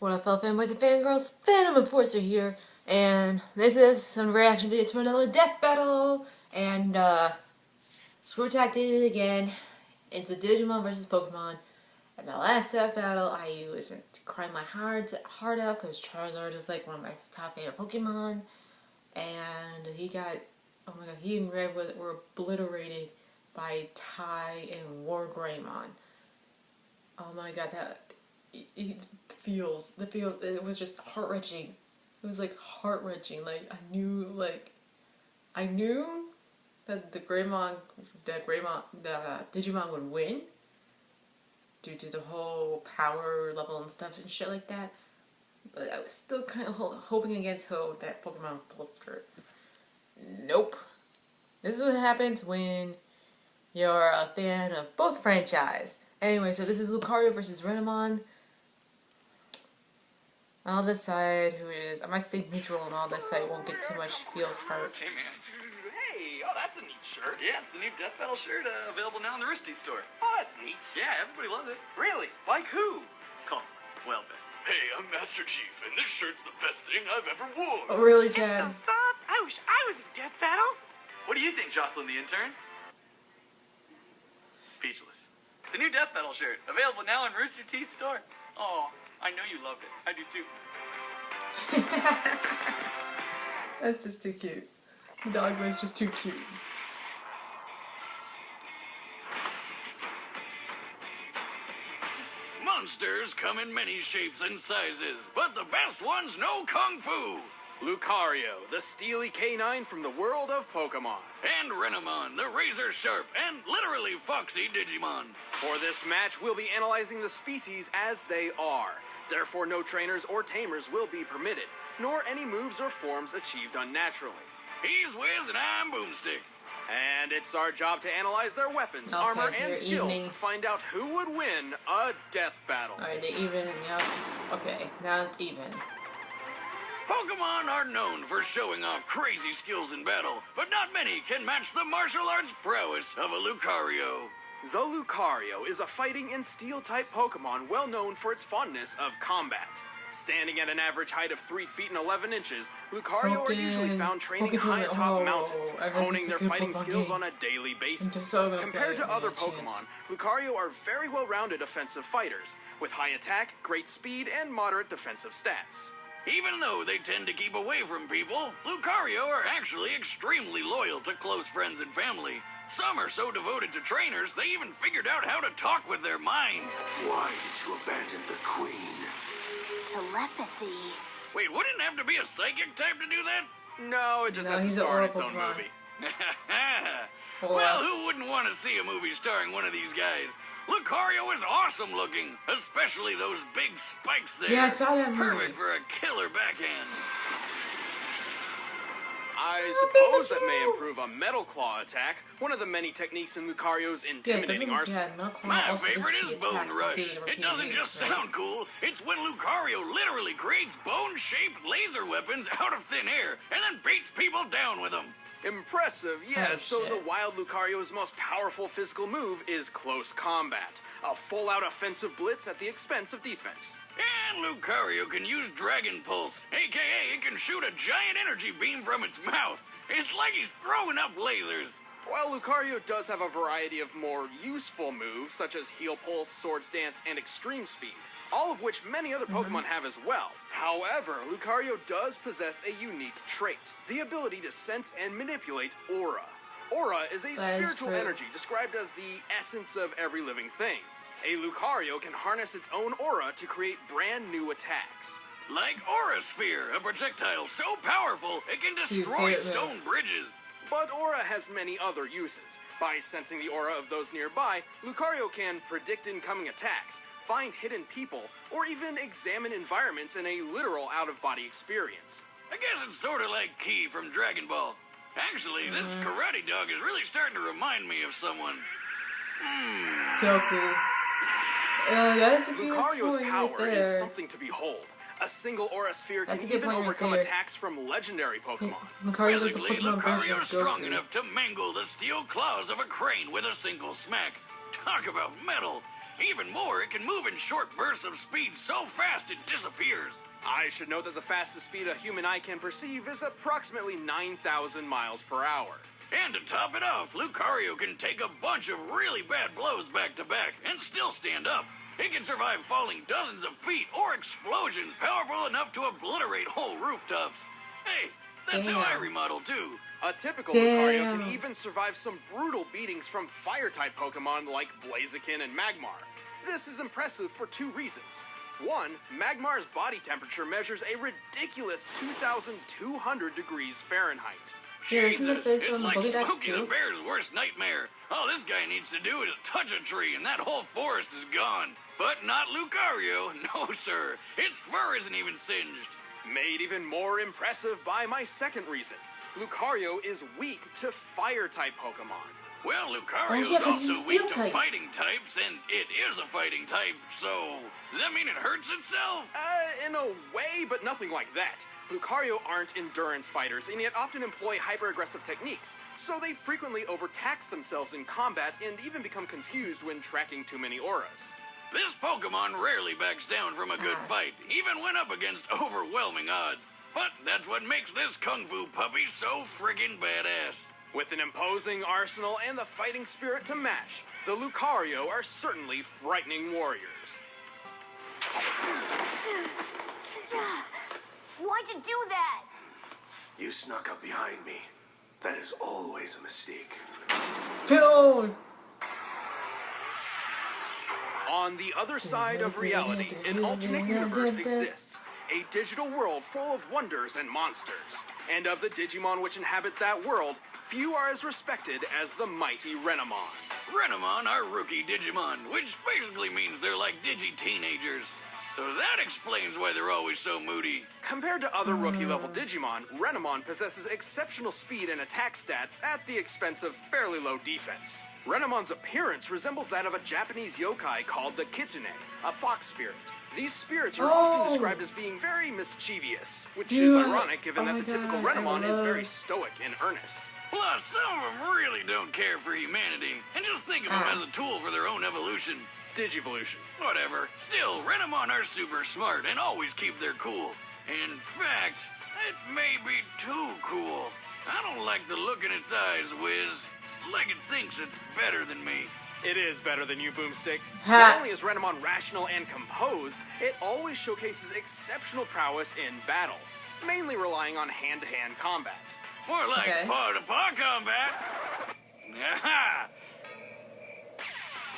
What up, fellow fanboys and fangirls? Fandom Enforcer here, and this is some reaction video to another death battle. And Screw Attack did it again. It's a Digimon versus Pokemon. At my last death battle, I was crying my heart out because Charizard is like one of my top favorite Pokemon, and he got, oh my god, he and Red were obliterated by Tai and War Greymon. Oh my god, it was just heart-wrenching. It was like heart-wrenching. Like I knew that the Digimon would win due to the whole power level and stuff and shit like that. But I was still kind of hoping against hope that Pokemon would pull through. Nope. This is what happens when you're a fan of both franchise. Anyway, so this is Lucario versus Renamon. I'll decide who it is. I might stay neutral and all this so I won't get too much feels hurt. Hey, man. Hey, oh, that's a neat shirt. Yeah, it's the new DeathBattle shirt available now in the Rooster Teeth store. Oh, that's neat. Yeah, everybody loves it. Really? Like who? Call well, Ben. Hey, I'm Master Chief, and this shirt's the best thing I've ever worn. Oh, really, Chad? It's so soft. I wish I was in DeathBattle. What do you think, Jocelyn the intern? Speechless. The new DeathBattle shirt, available now in Rooster Teeth store. Oh, I know you loved it. I do too. That's just too cute. The dog was just too cute. Monsters come in many shapes and sizes, but the best ones know Kung Fu. Lucario, the steely canine from the world of Pokemon. And Renamon, the razor-sharp and literally foxy Digimon. For this match, we'll be analyzing the species as they are. Therefore, no trainers or tamers will be permitted, nor any moves or forms achieved unnaturally. He's Wiz and I'm Boomstick. And it's our job to analyze their weapons, armor, and skills to find out who would win a death battle. Alright, they even now. Okay, now it's even. Pokemon are known for showing off crazy skills in battle, but not many can match the martial arts prowess of a Lucario. The Lucario is a fighting and steel-type Pokemon well known for its fondness of combat. Standing at an average height of 3 feet and 11 inches, Lucario are usually found training high atop mountains, honing their fighting skills on a daily basis. Compared to other Pokemon, Lucario are very well-rounded offensive fighters, with high attack, great speed, and moderate defensive stats. Even though they tend to keep away from people, Lucario are actually extremely loyal to close friends and family. Some are so devoted to trainers, they even figured out how to talk with their minds. Why did you abandon the Queen? Telepathy. Wait, wouldn't it have to be a psychic type to do that? No, it just has to star in its own movie. Well, who wouldn't want to see a movie starring one of these guys? Lucario is awesome looking, especially those big spikes there. Yeah, I saw that movie. Perfect for a killer backhand. I suppose that may improve a Metal Claw attack, one of the many techniques in Lucario's intimidating arsenal. My favorite is Bone Rush. It doesn't just sound cool, it's when Lucario literally creates bone-shaped laser weapons out of thin air and then beats people down with them. Impressive, yes, though the wild Lucario's most powerful physical move is close combat. A full-out offensive blitz at the expense of defense. And Lucario can use Dragon Pulse, aka it can shoot a giant energy beam from its mouth. It's like he's throwing up lasers. While Lucario does have a variety of more useful moves, such as Heal Pulse, Swords Dance, and Extreme Speed, all of which many other Pokemon have as well. However, Lucario does possess a unique trait, the ability to sense and manipulate aura. Aura is a spiritual energy described as the essence of every living thing. A Lucario can harness its own aura to create brand new attacks. Like Aura Sphere, a projectile so powerful it can destroy stone bridges. But aura has many other uses. By sensing the aura of those nearby, Lucario can predict incoming attacks, find hidden people, or even examine environments in a literal out-of-body experience. I guess it's sort of like Ki from Dragon Ball. Actually, this karate dog is really starting to remind me of someone. Goku. That's a good Lucario's point power right there. is something to behold. A single aura sphere can even overcome attacks from legendary Pokemon. Physically, Lucario's strong enough to mangle the steel claws of a crane with a single smack. Talk about metal. Even more, it can move in short bursts of speed so fast it disappears. I should note that the fastest speed a human eye can perceive is approximately 9,000 miles per hour. And to top it off, Lucario can take a bunch of really bad blows back to back and still stand up. It can survive falling dozens of feet or explosions powerful enough to obliterate whole rooftops. Hey, that's how I remodel too. A typical Lucario can even survive some brutal beatings from Fire-type Pokemon like Blaziken and Magmar. This is impressive for two reasons. One, Magmar's body temperature measures a ridiculous 2,200 degrees Fahrenheit. Jesus, it's like Smokey the Bear's worst nightmare. All this guy needs to do is touch a tree and that whole forest is gone. But not Lucario, no sir. Its fur isn't even singed. Made even more impressive by my second reason. Lucario is weak to Fire-type Pokemon. Well, Lucario's also weak to fighting types, and it is a fighting type, so does that mean it hurts itself? In a way, but nothing like that. Lucario aren't endurance fighters, and yet often employ hyper-aggressive techniques, so they frequently overtax themselves in combat and even become confused when tracking too many auras. This Pokemon rarely backs down from a good fight, even when up against overwhelming odds. But that's what makes this Kung Fu puppy so friggin' badass. With an imposing arsenal and the fighting spirit to match, the Lucario are certainly frightening warriors. Why'd you do that? You snuck up behind me. That is always a mistake. Dude. On the other side of reality, an alternate universe exists. A digital world full of wonders and monsters. And of the Digimon which inhabit that world, few are as respected as the mighty Renamon. Renamon are rookie Digimon, which basically means they're like digi-teenagers. So that explains why they're always so moody. Compared to other rookie-level Digimon, Renamon possesses exceptional speed and attack stats at the expense of fairly low defense. Renamon's appearance resembles that of a Japanese yokai called the Kitsune, a fox spirit. These spirits are often described as being very mischievous, which is ironic given that the typical Renamon is very stoic and earnest. Plus, some of them really don't care for humanity, and just think of them as a tool for their own evolution. Digivolution. Whatever. Still, Renamon are super smart and always keep their cool. In fact, it may be too cool. I don't like the look in its eyes, Wiz. It's like it thinks it's better than me. It is better than you, Boomstick. Not only is Renamon rational and composed, it always showcases exceptional prowess in battle, mainly relying on hand-to-hand combat. More like paw-to-paw combat. Aha!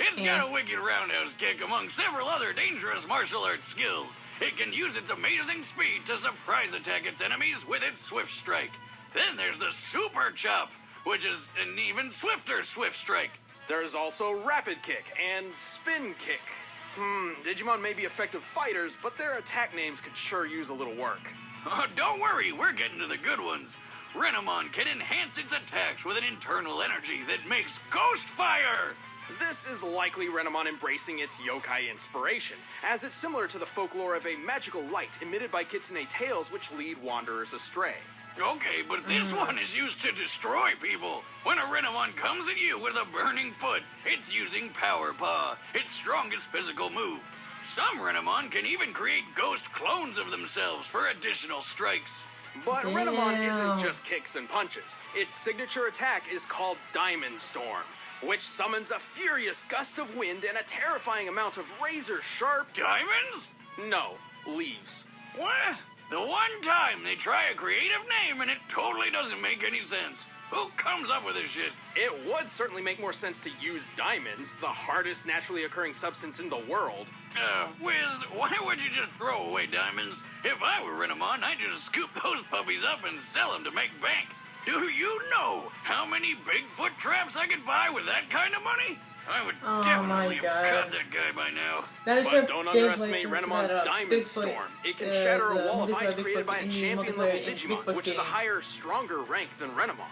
It's got a wicked roundhouse kick among several other dangerous martial arts skills. It can use its amazing speed to surprise attack its enemies with its swift strike. Then there's the super chop, which is an even swifter swift strike. There's also rapid kick and spin kick. Digimon may be effective fighters, but their attack names could sure use a little work. Don't worry, we're getting to the good ones. Renamon can enhance its attacks with an internal energy that makes ghost fire. This is likely Renamon embracing its yokai inspiration, as it's similar to the folklore of a magical light emitted by Kitsune tales which lead wanderers astray. Okay, but this one is used to destroy people. When a Renamon comes at you with a burning foot, it's using Power Paw, its strongest physical move. Some Renamon can even create ghost clones of themselves for additional strikes. But Renamon isn't just kicks and punches. Its signature attack is called Diamond Storm, which summons a furious gust of wind and a terrifying amount of razor-sharp... Diamonds? No, leaves. What? The one time they try a creative name and it totally doesn't make any sense. Who comes up with this shit? It would certainly make more sense to use diamonds, the hardest naturally occurring substance in the world. Wiz, why would you just throw away diamonds? If I were Renamon, I'd just scoop those puppies up and sell them to make bank. Do you know how many Bigfoot traps I could buy with that kind of money? I would definitely have cut that guy by now. But don't underestimate Renamon's Diamond Storm. It can shatter a wall of ice created by a champion-level Digimon, which is a higher, stronger rank than Renamon.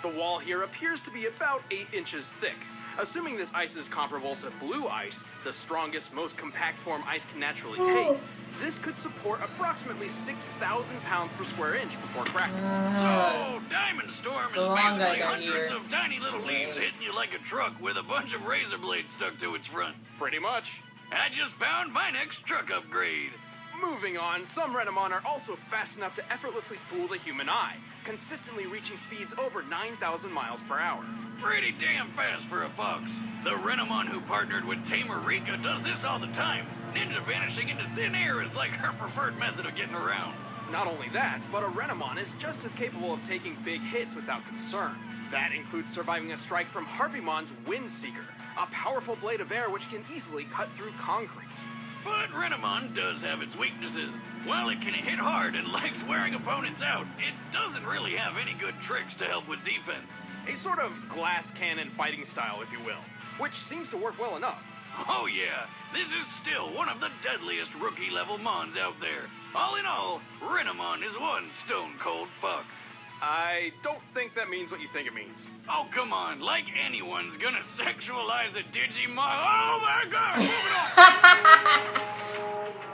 The wall here appears to be about 8 inches thick. Assuming this ice is comparable to blue ice, the strongest, most compact form ice can naturally take, This could support approximately 6,000 pounds per square inch before cracking. So, Diamond Storm The is long guys basically are hundreds here. of tiny little leaves hitting you like a truck with a bunch of razor blades stuck to its front. Pretty much. I just found my next truck upgrade. Moving on, some Renamon are also fast enough to effortlessly fool the human eye, consistently reaching speeds over 9,000 miles per hour. Pretty damn fast for a fox. The Renamon who partnered with Tamer Rika does this all the time. Ninja vanishing into thin air is like her preferred method of getting around. Not only that, but a Renamon is just as capable of taking big hits without concern. That includes surviving a strike from Harpymon's Windseeker, a powerful blade of air which can easily cut through concrete. But Renamon does have its weaknesses. While it can hit hard and likes wearing opponents out, it doesn't really have any good tricks to help with defense. A sort of glass cannon fighting style, if you will, which seems to work well enough. Oh yeah, this is still one of the deadliest rookie-level Mons out there. All in all, Renamon is one stone-cold fox. I don't think that means what you think it means. Oh, come on, like anyone's gonna sexualize a Digimon. Oh my god, moving on!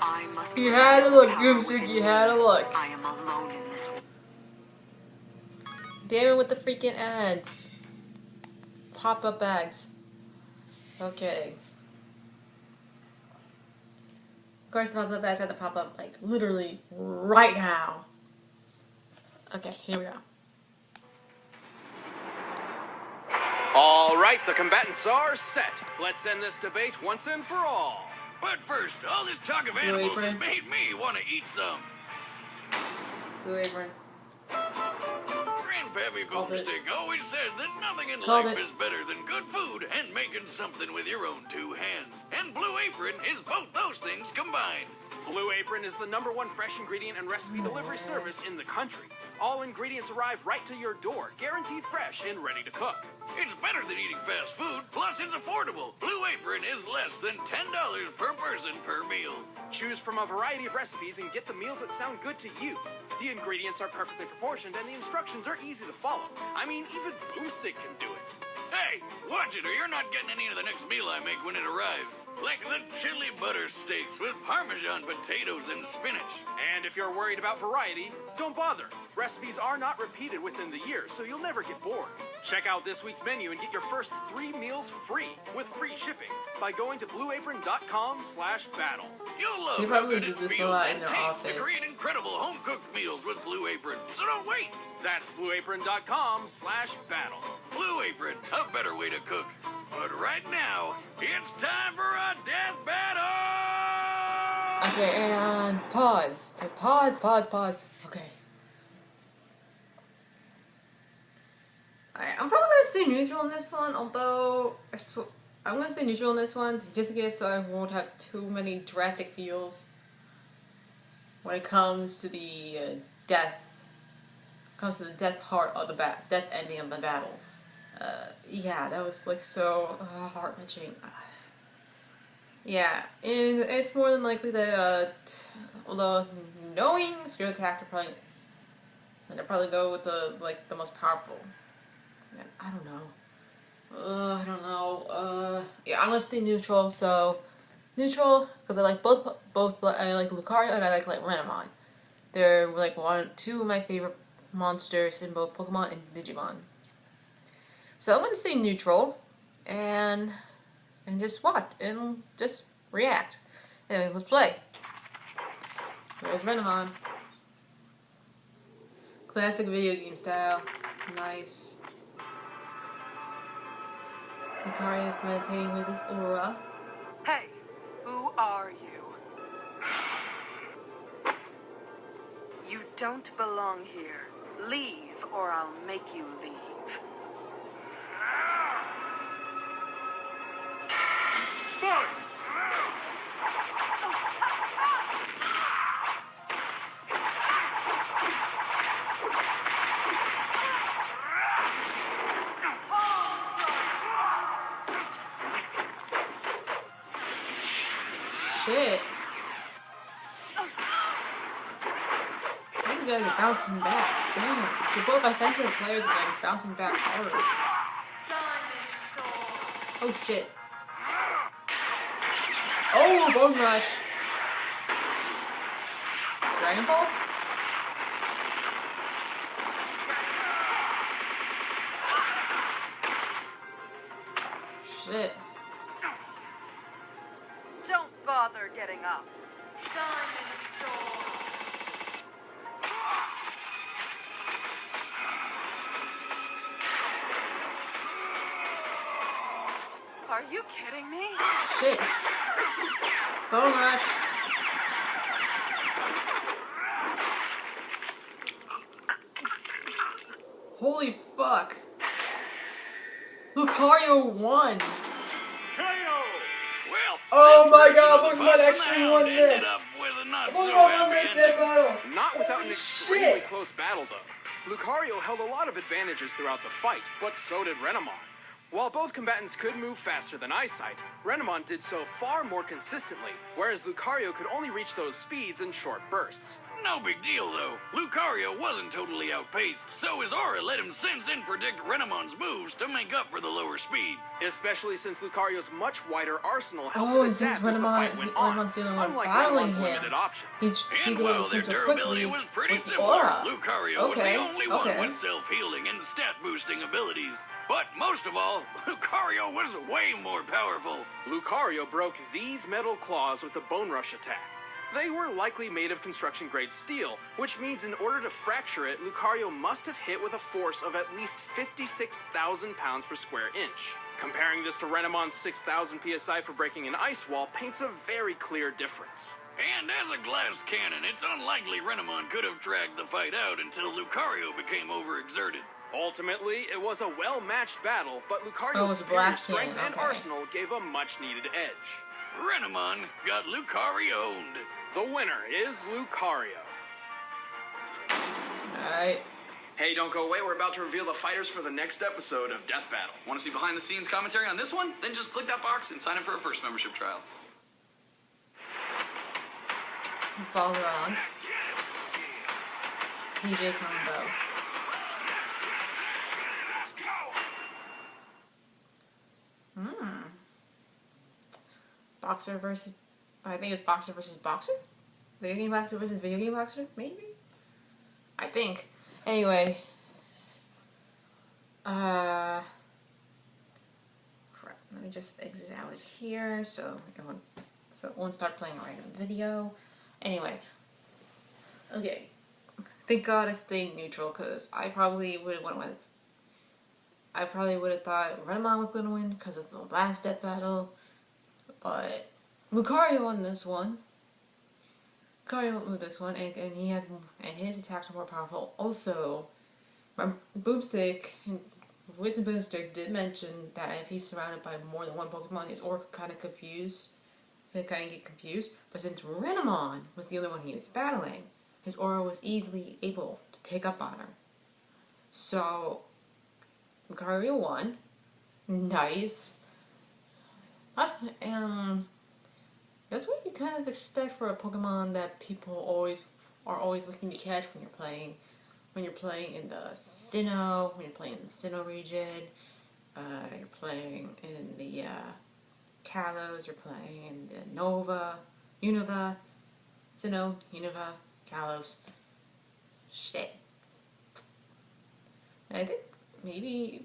I must You had to look, remember the power Goose, within you me. had to look. I am alone in this. Damn it with the freaking ads. Pop-up ads. Okay. Of course, the pop-up ads have to pop up, like, literally right now. Okay, here we go. All right, the combatants are set. Let's end this debate once and for all. But first, all this talk of animals has made me want to eat some. Blue Apron. Grandpappy Called it. Boomstick always said that nothing in Called life it. is better than good food and making something with your own two hands. And Blue Apron is both those things combined. Blue Apron is the #1 fresh ingredient and recipe delivery service in the country. All ingredients arrive right to your door, guaranteed fresh and ready to cook. It's better than eating fast food, plus it's affordable. Blue Apron is less than $10 per person per meal. Choose from a variety of recipes and get the meals that sound good to you. The ingredients are perfectly proportioned and the instructions are easy to follow. I mean, even Boomstick can do it. Hey, watch it or you're not getting any of the next meal I make when it arrives. Like the chili butter steaks with Parmesan potatoes and spinach. And if you're worried about variety, don't bother. Recipes are not repeated within the year, so you'll never get bored. Check out this week's menu and get your first 3 meals free with free shipping by going to blueapron.com/battle. You'll love They how probably good do it this a feels lot in and their tastes to office. create incredible home-cooked meals with Blue Apron. So don't wait. That's blueapron.com/battle. Blue Apron, a better way to cook. But right now, it's time for a death battle! Okay, and pause. Pause. Okay. Alright, I'm probably gonna stay neutral in this one, although I'm gonna stay neutral in this one just in case so I won't have too many drastic feels when it comes to the death part of the death ending of the battle. Yeah, that was like so heart-wrenching. Yeah, and it's more than likely that although knowing Skill Attack they'll probably go with the most powerful. I don't know. Yeah, I'm gonna stay neutral. So neutral because I like both. I like Lucario and I like Renamon. They're like two of my favorite monsters in both Pokemon and Digimon. So I'm gonna stay neutral and just watch and just react. Anyway, let's play. There's Renamon. Classic video game style. Nice. Lucario is meditating with his aura. Hey, who are you? You don't belong here. Leave, or I'll make you leave. Shit. These guys are bouncing back. Damn. They're both offensive players and they're bouncing back hard. Oh shit. Oh, Bone Rush. Dragon Balls? Shit. Don't bother getting up. Time in the store. Are you kidding me? Shit. Bone rush. Holy fuck. Lucario won. Well, Oh this my version god, of the Pokemon Fox and actually the won Hound this. ended up with a not so Pokemon won happy this ending. battle. Not without an Holy extremely shit. close battle, though. Lucario held a lot of advantages throughout the fight, but so did Renamon. While both combatants could move faster than Eyesight, Renamon did so far more consistently, whereas Lucario could only reach those speeds in short bursts. No big deal, though. Lucario wasn't totally outpaced, so his aura let him sense and predict Renamon's moves to make up for the lower speed. Especially since Lucario's much wider arsenal helped Oh, him and since adapt as the fight Renamon, went on, Renamon's the only one unlike battling Renamon's him. limited options. He's And able while to their so durability quickly was pretty with the similar, aura. Lucario was the only one okay. with self-healing and stat-boosting abilities. But most of all, Lucario was way more powerful. Lucario broke these metal claws with a Bone Rush attack. They were likely made of construction-grade steel, which means in order to fracture it, Lucario must have hit with a force of at least 56,000 pounds per square inch. Comparing this to Renamon's 6,000 psi for breaking an ice wall paints a very clear difference. And as a glass cannon, it's unlikely Renamon could have dragged the fight out until Lucario became overexerted. Ultimately, it was a well-matched battle, but Oh, it Lucario's was a superior blast strength cannon, and okay. arsenal gave a much-needed edge. Renamon got Lucario-owned. The winner is Lucario. Alright. Hey, don't go away. We're about to reveal the fighters for the next episode of Death Battle. Want to see behind-the-scenes commentary on this one? Then just click that box and sign up for a first membership trial. Fall around. TJ combo. Boxer versus... I think it's Boxer versus Boxer? Video game Boxer versus video game Boxer? Maybe? I think. Anyway. Crap. Let me just exit out here so it won't start playing a random video. Anyway. Okay. Thank God I stayed neutral because I probably would have went with... I probably would have thought Renamon was going to win because of the last Death Battle. But Lucario won this one. Lucario won this one, and his attacks were more powerful. Also, Boomstick, Wisdom Boomstick did mention that if he's surrounded by more than one Pokemon, his aura could kind of confused. Could kind of get confused. But since Renamon was the only one he was battling, his aura was easily able to pick up on her. So Lucario won. Nice. That's what you kind of expect for a Pokemon that people are always looking to catch when you're playing in the Sinnoh, when you're playing in the Sinnoh region, you're playing in the Kalos, you're playing in the Unova, Sinnoh, Unova, Kalos. Shit. I think maybe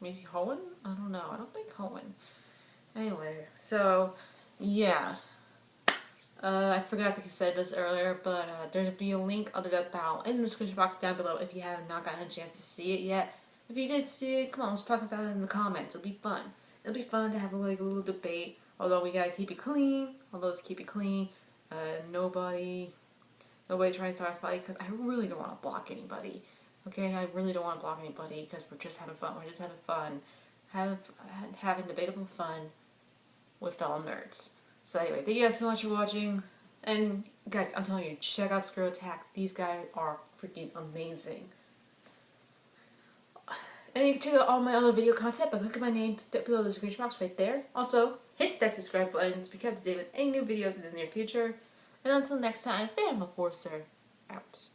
Hoenn? I don't know. I don't think Hoenn. Anyway, so, yeah. I forgot to say this earlier, but there'll be a link under that battle in the description box down below if you have not gotten a chance to see it yet. If you did see it, come on, let's talk about it in the comments. It'll be fun. It'll be fun to have a little debate, although we gotta keep it clean. Nobody trying to start a fight, because I really don't want to block anybody. Okay, I really don't want to block anybody because we're just having fun. We're just having fun. Having debatable fun with fellow nerds. So anyway, thank you guys so much for watching. And guys, I'm telling you, check out Screw Attack. These guys are freaking amazing. And you can check out all my other video content by clicking my name below the description box right there. Also, hit that subscribe button to be kept up to date with any new videos in the near future. And until next time, Fandom Enforcer out.